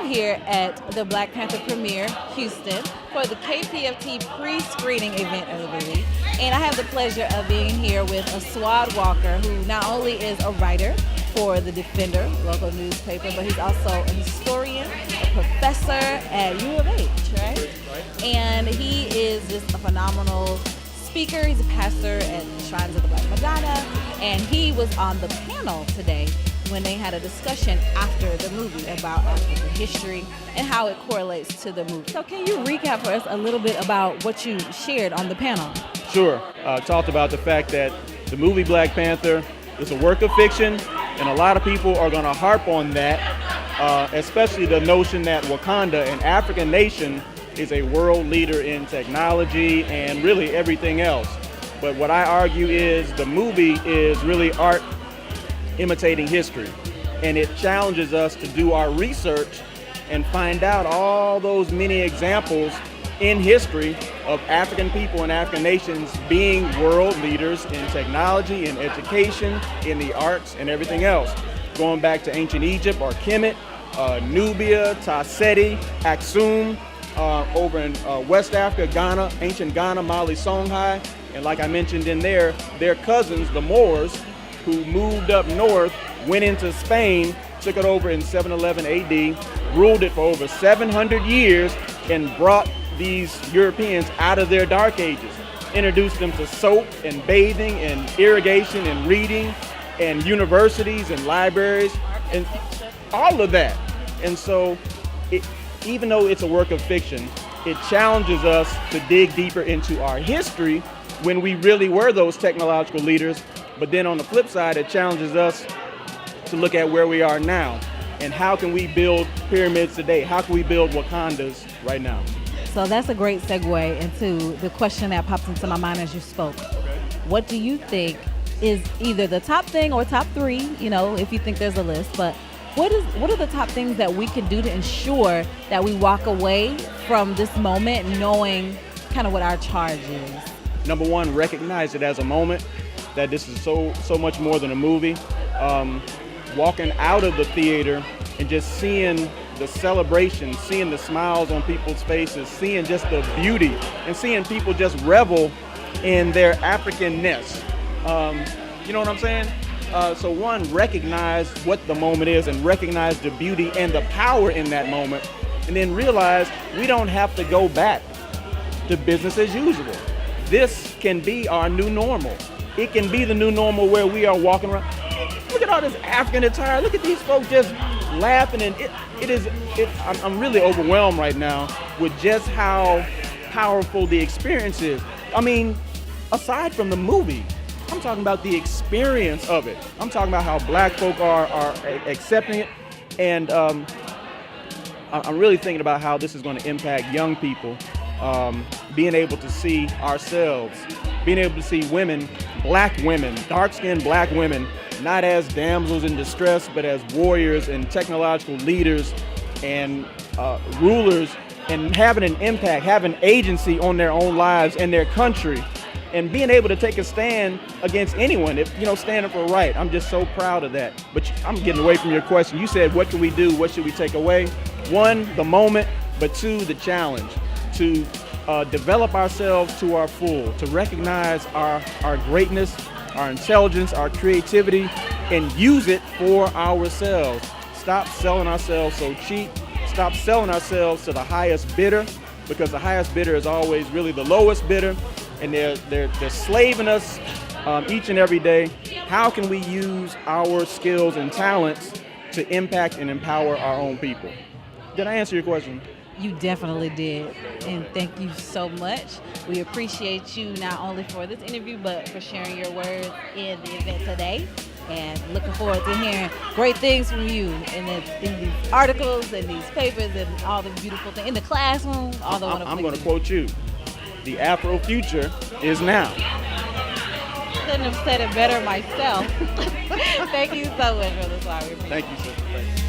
here at the Black Panther premiere, Houston, for the KPFT pre-screening event of the movie. And I have the pleasure of being here with Aswad Walker, who not only is a writer for The Defender, local newspaper, but he's also a historian, a professor at U of H, right? And he is just a phenomenal speaker. He's a pastor at the Shrines of the Black Madonna, and he was on the panel today when they had a discussion after the movie about African history and how it correlates to the movie. So can you recap for us a little bit about what you shared on the panel? Sure. Talked about the fact that the movie Black Panther is a work of fiction, and a lot of people are going to harp on that, especially the notion that Wakanda, an African nation, is a world leader in technology and really everything else. But what I argue is the movie is really art imitating history, and it challenges us to do our research and find out all those many examples in history of African people and African nations being world leaders in technology, in education, in the arts, and everything else. Going back to ancient Egypt or Kemet, Nubia, Taseti, Aksum, over in West Africa, Ghana, ancient Ghana, Mali, Songhai, and like I mentioned in there, their cousins, the Moors, who moved up north, went into Spain, took it over in 711 AD, ruled it for over 700 years, and brought these Europeans out of their dark ages, introduced them to soap and bathing and irrigation and reading and universities and libraries and all of that. And so even though it's a work of fiction, it challenges us to dig deeper into our history when we really were those technological leaders. But then on the flip side, it challenges us to look at where we are now and how can we build pyramids today? How can we build Wakandas right now? So that's a great segue into the question that popped into my mind as you spoke. Okay. What do you think is either the top thing or top three, you know, if you think there's a list, but what are the top things that we can do to ensure that we walk away from this moment knowing kind of what our charge is? Number one, recognize it as a moment, that this is so much more than a movie. Walking out of the theater and just seeing the celebration, seeing the smiles on people's faces, seeing just the beauty, and seeing people just revel in their Africanness. You know what I'm saying? So one, recognize what the moment is and recognize the beauty and the power in that moment, and then realize we don't have to go back to business as usual. This can be our new normal. It can be the new normal where we are walking around. Look at all this African attire. Look at these folks just laughing, and I'm really overwhelmed right now with just how powerful the experience is. I mean, aside from the movie, I'm talking about the experience of it. I'm talking about how black folk are accepting it, and I'm really thinking about how this is going to impact young people, being able to see ourselves, being able to see women, black women, dark-skinned black women, not as damsels in distress, but as warriors and technological leaders and rulers, and having an impact, having agency on their own lives and their country, and being able to take a stand against anyone, standing for right. I'm just so proud of that. But I'm getting away from your question. You said, what can we do? What should we take away? One, the moment, but two, the challenge, to develop ourselves to our full, to recognize our greatness, our intelligence, our creativity, and use it for ourselves. Stop selling ourselves so cheap. Stop selling ourselves to the highest bidder, because the highest bidder is always really the lowest bidder, and they're slaving us each and every day. How can we use our skills and talents to impact and empower our own people? Did I answer your question? You definitely did, and thank you so much. We appreciate you not only for this interview, but for sharing your words in the event today, and looking forward to hearing great things from you in these articles and these papers and all the beautiful things in the classroom, all the wonderful I'm things. going to quote you. The Afro future is now. Couldn't have said it better myself. Thank you so much, Brother Sorry. Thank you, sir. Thank you.